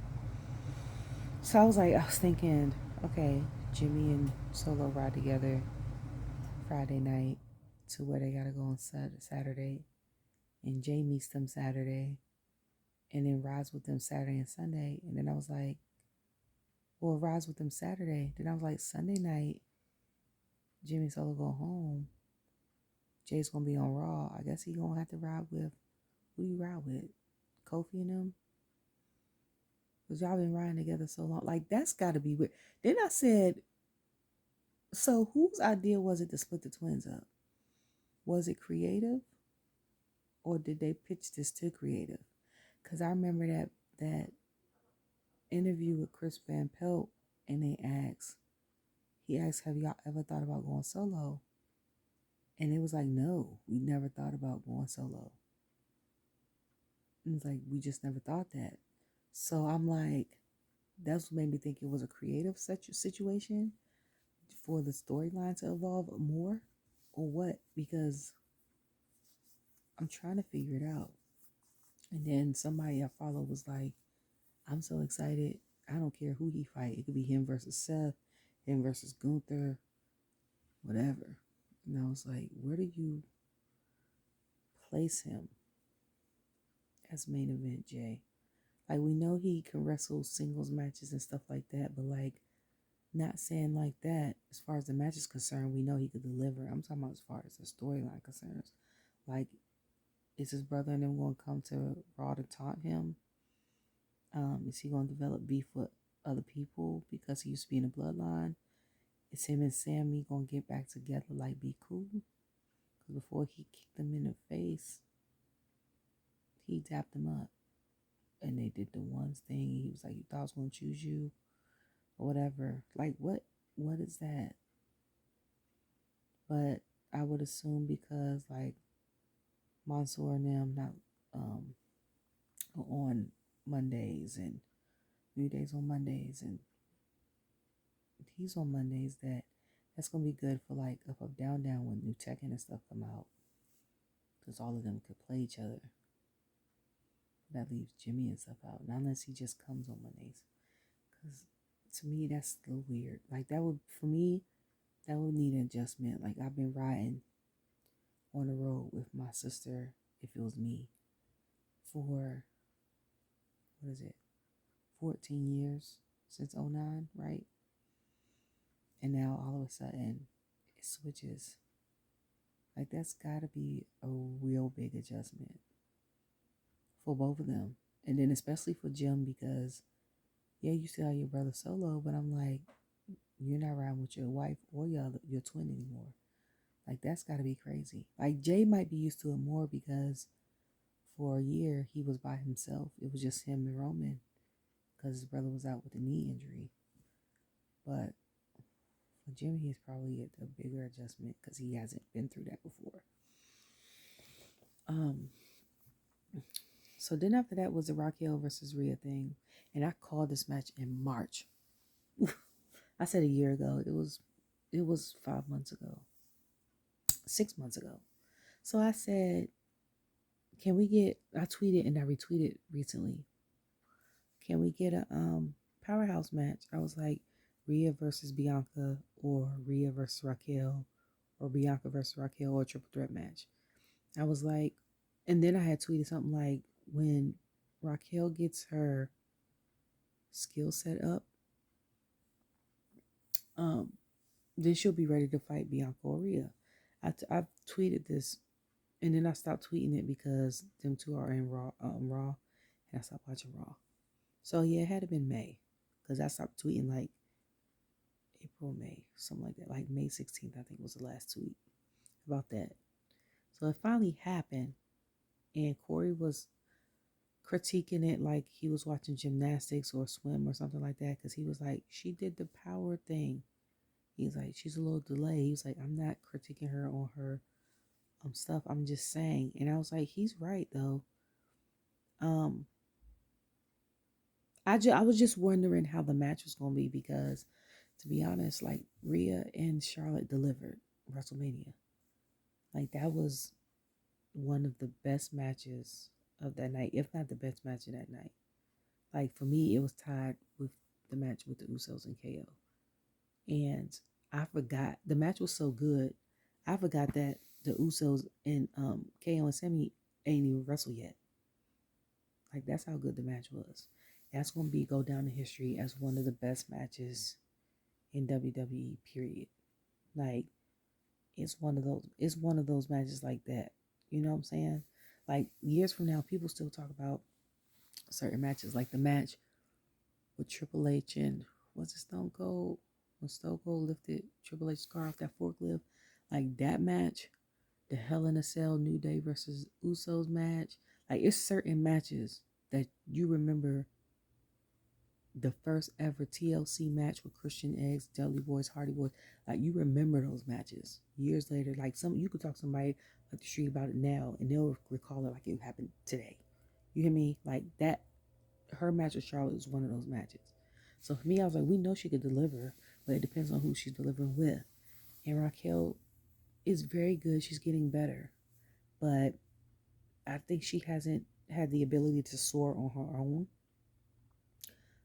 So I was thinking, okay, Jimmy and Solo ride together Friday night to where they gotta go on Saturday, and Jay meets them Saturday, and then rides with them Saturday and Sunday. And then I was like, well, rides with them Saturday. Then I was like, Sunday night, Jimmy and Solo go home. Jay's gonna be on Raw. I guess he gonna have to ride with, who do you ride with? Kofi and them? Because y'all been riding together so long. Like, that's gotta be weird. Then I said, so whose idea was it to split the twins up? Was it creative? Or did they pitch this to creative? Because I remember that interview with Chris Van Pelt, and he asked, have y'all ever thought about going solo? And it was like, no, we never thought about going solo. And it's like, we just never thought that. So I'm like, that's what made me think it was a creative situation for the storyline to evolve more, or what? Because I'm trying to figure it out. And then somebody I follow was like, I'm so excited. I don't care who he fight. It could be him versus Seth, him versus Gunther, whatever. And I was like, where do you place him as main event, Jay? Like, we know he can wrestle singles matches and stuff like that, but like, not saying like that as far as the match is concerned, we know he could deliver. I'm talking about as far as the storyline concerns. Like, is his brother and them going to come to Raw to taunt him? Is he going to develop beef with other people because he used to be in the bloodline? Is him and Sami going to get back together, like be cool? Because before he kicked them in the face, he tapped them up. And they did the one thing. He was like, you thought I was going to choose you? Or whatever. Like, what is that? But I would assume because, like, Mansoor and them not on Mondays and New Days on Mondays, and he's on Mondays, that's gonna be good for like up down down when new Tekken and stuff come out, because all of them could play each other. That leaves Jimmy and stuff out, not unless he just comes on Mondays. Because to me that's a little weird. Like, that would, for me, that would need an adjustment. Like, I've been riding on the road with my sister, if it was me, for, what is it, 14 years since '09, right? And now all of a sudden it switches. Like, that's gotta be a real big adjustment for both of them. And then especially for Jim, because yeah, you still have your brother solo, but I'm like, you're not riding with your wife or your twin anymore. Like, that's gotta be crazy. Like, Jay might be used to it more because for a year he was by himself. It was just him and Roman because his brother was out with a knee injury. But for Jimmy, he's probably a bigger adjustment because he hasn't been through that before. So then after that was the Raquel versus Rhea thing, and I called this match in March. I said a year ago. It was 5 months ago, 6 months ago. So I said, can we get? I tweeted and I retweeted recently. Can we get a powerhouse match? I was like, Rhea versus Bianca, or Rhea versus Raquel, or Bianca versus Raquel, or a triple threat match. I was like, and then I had tweeted something like, when Raquel gets her skill set up, then she'll be ready to fight Bianca or Rhea. I've tweeted this, and then I stopped tweeting it because them two are in Raw, and I stopped watching Raw. So yeah, it had to been May, because I stopped tweeting like April, May, something like that. Like May 16th, I think was the last tweet about that. So it finally happened, and Corey was critiquing it like he was watching gymnastics or swim or something like that, because he was like, she did the power thing. He's like, she's a little delayed. He was like, I'm not critiquing her on her stuff. I'm just saying. And I was like, he's right though. I was just wondering how the match was gonna be, because to be honest, like, Rhea and Charlotte delivered WrestleMania. Like, that was one of the best matches of that night, if not the best match of that night. Like, for me, it was tied with the match with the Usos and KO. And I forgot, the match was so good, I forgot that the Usos and KO and Sami ain't even wrestled yet. Like, that's how good the match was. That's going to go down in history as one of the best matches in WWE, period. Like, It's one of those matches like that. You know what I'm saying? Like years from now, people still talk about certain matches, like the match with Triple H and was it Stone Cold? When Stone Cold lifted Triple H's car off that forklift, like that match, the Hell in a Cell New Day versus Usos match. Like it's certain matches that you remember the first ever TLC match with Christian Eggs, Dudley Boys, Hardy Boys. Like you remember those matches years later. Like some you could talk to somebody up the street about it now and they'll recall it like it happened today. You hear me? Like that her match with Charlotte is one of those matches. So for me, I was like, we know she could deliver, but it depends on who she's delivering with. And Raquel is very good. She's getting better. But I think she hasn't had the ability to soar on her own.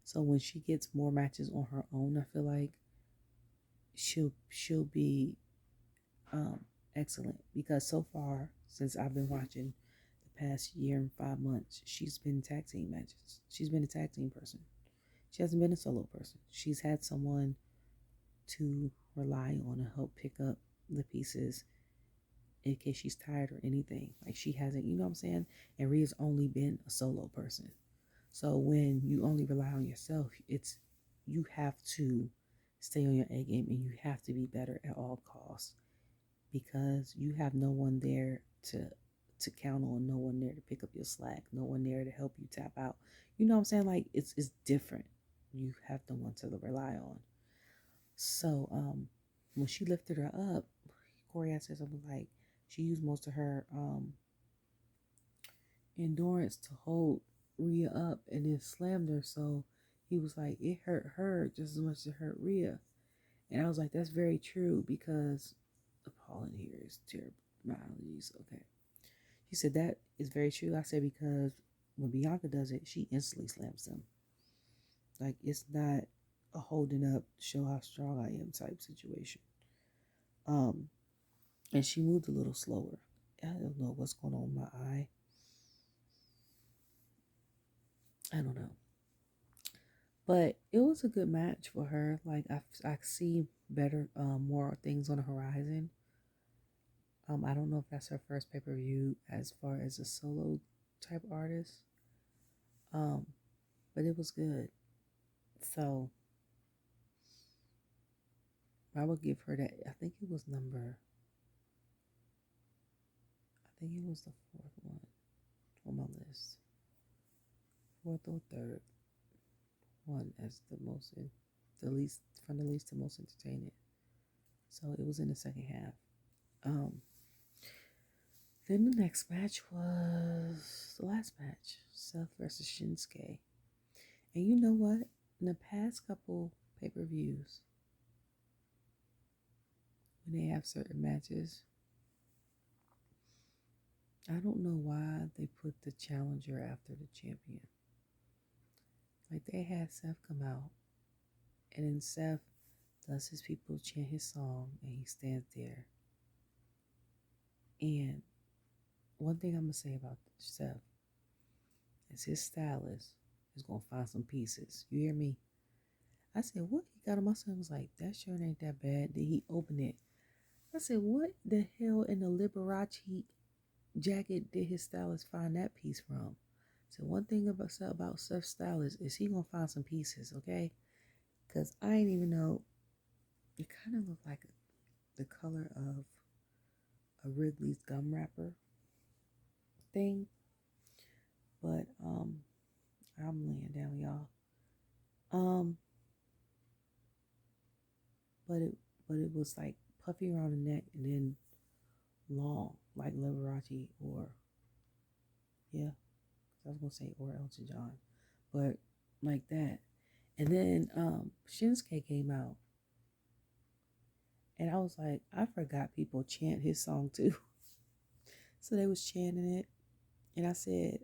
So when she gets more matches on her own, I feel like she'll be excellent. Because so far, since I've been watching the past year and 5 months, she's been tag team matches. She's been a tag team person. She hasn't been a solo person. She's had someone to rely on to help pick up the pieces in case she's tired or anything. Like she hasn't, you know what I'm saying? And Rhea's only been a solo person. So when you only rely on yourself, you have to stay on your A game and you have to be better at all costs because you have no one there to count on, no one there to pick up your slack, no one there to help you tap out. You know what I'm saying? Like it's different. You have no one to rely on. So when she lifted her up, Corey had said something like she used most of her endurance to hold Rhea up and then slammed her. So he was like, it hurt her just as much as it hurt Rhea. And I was like, that's very true because the pollen here is terrible. My allergies. Okay. She said that is very true. I said because when Bianca does it, she instantly slams them. Like it's not a holding up, show how strong I am type situation. And she moved a little slower. I don't know what's going on with my eye. I don't know. But it was a good match for her. Like I see better, more things on the horizon. I don't know if that's her first pay-per-view as far as a solo type artist. Um, but it was good. So I would give her that. I think it was the fourth one on my list. Fourth or third one as the least, from the least to most entertaining. So it was in the second half. Um, then the next match was the last match, Seth versus Shunske. And you know what? In the past couple pay-per-views, when they have certain matches, I don't know why they put the challenger after the champion. Like they had Seth come out, and then Seth does his people chant his song, and he stands there. And one thing I'm gonna say about Seth is his stylist is gonna find some pieces. You hear me? I said, what he got on? My son was like, that shirt ain't that bad. Then he opened it. I said, what the hell in the Liberace jacket did his stylist find that piece from? So one thing about Seth's stylist is he gonna find some pieces, okay? Because I ain't even know. It kind of looked like the color of a Wrigley's gum wrapper thing. But I'm laying down, y'all. Um, but it was like puffy around the neck and then long, like Liberace or yeah, I was gonna say or Elton John, but like that. And then Shunske came out, and I was like, I forgot people chant his song too. So they was chanting it, and I said,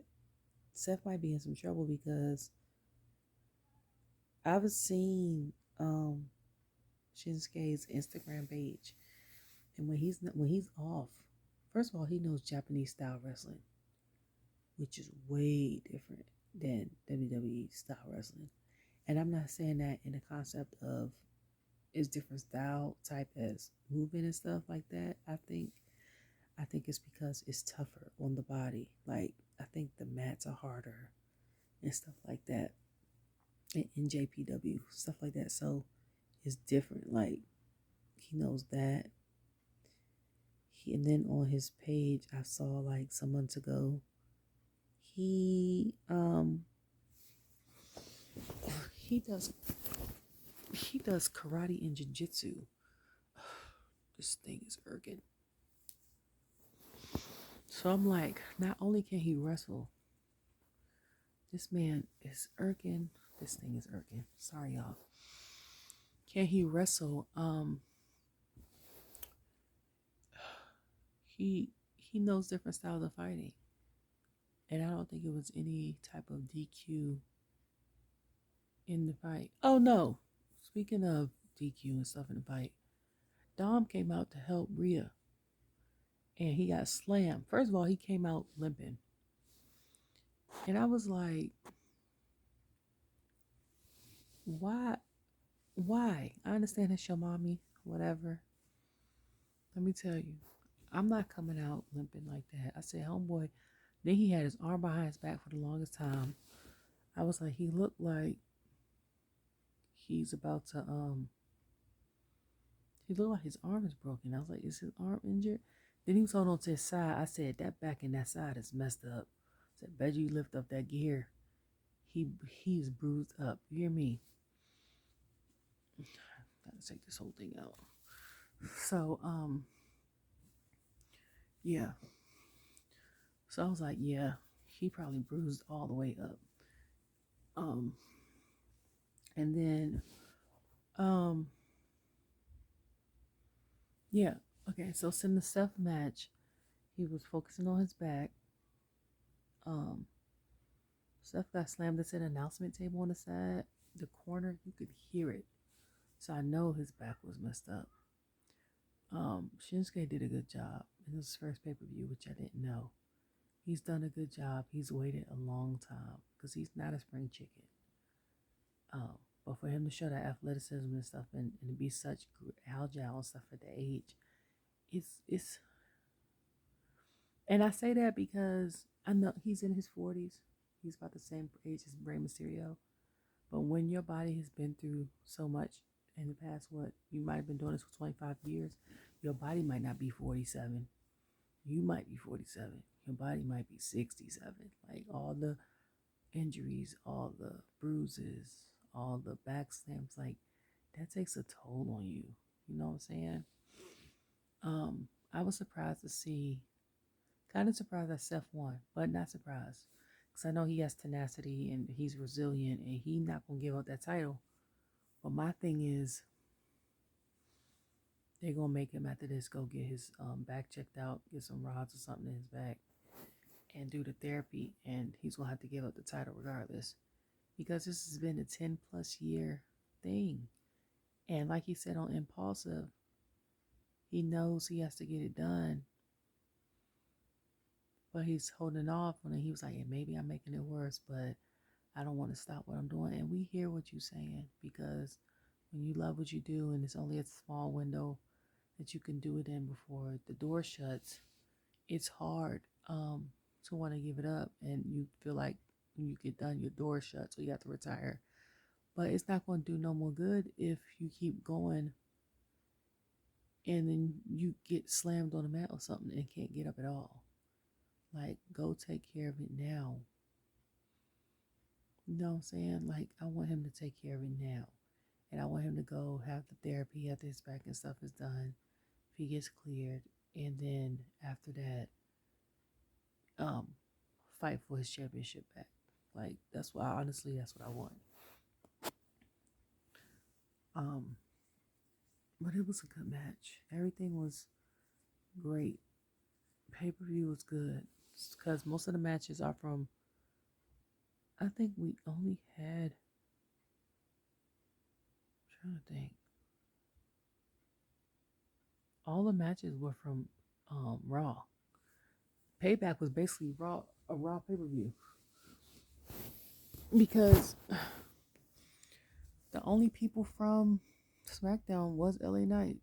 Seth might be in some trouble because I've seen Shunske's Instagram page, and when he's off, first of all, he knows Japanese style wrestling, which is way different than WWE style wrestling. And I'm not saying that in the concept of it's different style type as movement and stuff like that. I think it's because it's tougher on the body. Like I think the mats are harder and stuff like that. In JPW, stuff like that. So it's different. Like he knows that. And then on his page I saw like some months ago, he he does karate and jiu-jitsu. This thing is irking. So I'm like, not only can he wrestle, this man is irking. This thing is irking. Sorry, y'all. Can he wrestle? He knows different styles of fighting. And I don't think it was any type of DQ in the fight. Oh no. Speaking of DQ and stuff in the fight, Dom came out to help Rhea. And he got slammed. First of all, he came out limping. And I was like, why? Why? I understand it's your mommy, whatever. Let me tell you, I'm not coming out limping like that. I said, homeboy. Then he had his arm behind his back for the longest time. I was like, he looked like he's about to, he looked like his arm is broken. I was like, is his arm injured? Then he was holding on to his side. I said, that back and that side is messed up. I said, bet you lift up that gear. He's bruised up. You hear me? Gotta take this whole thing out. So, yeah. So I was like, yeah, he probably bruised all the way up. And then, yeah. Okay, so in the Seth match, he was focusing on his back. Seth got slammed into an announcement table on the side. The corner, you could hear it. So I know his back was messed up. Shunske did a good job in his first pay-per-view, which I didn't know. He's done a good job. He's waited a long time because he's not a spring chicken. But for him to show that athleticism and stuff and to be such agile and stuff at the age, it's and I say that because I know he's in his 40s. He's about the same age as Rey Mysterio. But when your body has been through so much in the past, what you might have been doing this for 25 years, your body might not be 47. You might be 47. Your body might be 67. Like all the injuries, all the bruises, all the back slams, like that takes a toll on you. You know what I'm saying? I was surprised to see, kind of surprised that Seth won, but not surprised. Because I know he has tenacity and he's resilient and he's not going to give up that title. But my thing is, they're going to make him after this go get his back checked out, get some rods or something in his back, and do the therapy. And he's going to have to give up the title regardless. Because this has been a 10 plus year thing. And like he said on Impulsive, he knows he has to get it done. But he's holding off on it. He was like, yeah, maybe I'm making it worse, but I don't want to stop what I'm doing. And we hear what you're saying, because when you love what you do and it's only a small window that you can do it in before the door shuts, it's hard to want to give it up. And you feel like when you get done, your door shuts, so you have to retire. But it's not going to do no more good if you keep going and then you get slammed on the mat or something and can't get up at all. Like, go take care of it now. You know what I'm saying? Like, I want him to take care of it now. And I want him to go have the therapy after his back and stuff is done. If he gets cleared. And then after that, fight for his championship back. Like, that's what I want. But it was a good match. Everything was great. Pay-per-view was good. Because most of the matches are from, I think we only had, I'm trying to think. All the matches were from Raw. Payback was basically a Raw pay-per-view. Because the only people from SmackDown was LA Knight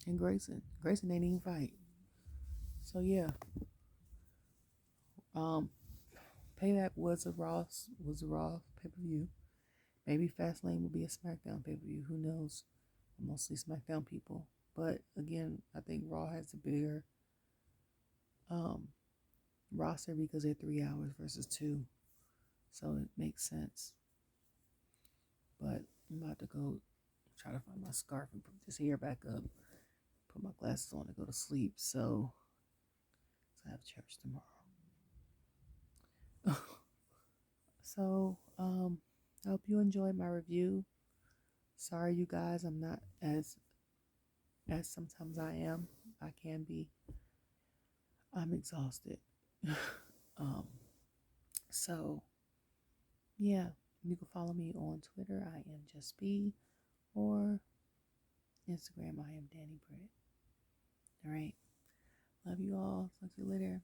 and Grayson. Grayson ain't even fight. So yeah. Payback was a Raw pay-per-view. Maybe Fastlane will be a SmackDown pay-per-view. Who knows? Mostly SmackDown people. But again, I think Raw has a bigger roster because they're 3 hours versus 2. So it makes sense. But I'm about to go try to find my scarf and put this hair back up. Put my glasses on to go to sleep. So I have church tomorrow. So I hope you enjoyed my review. Sorry, you guys, I'm not as sometimes I am. I can be. I'm exhausted. So yeah, you can follow me on Twitter. I am Just B, or Instagram. I am Danny Britt. All right. Love you all. Talk to you later.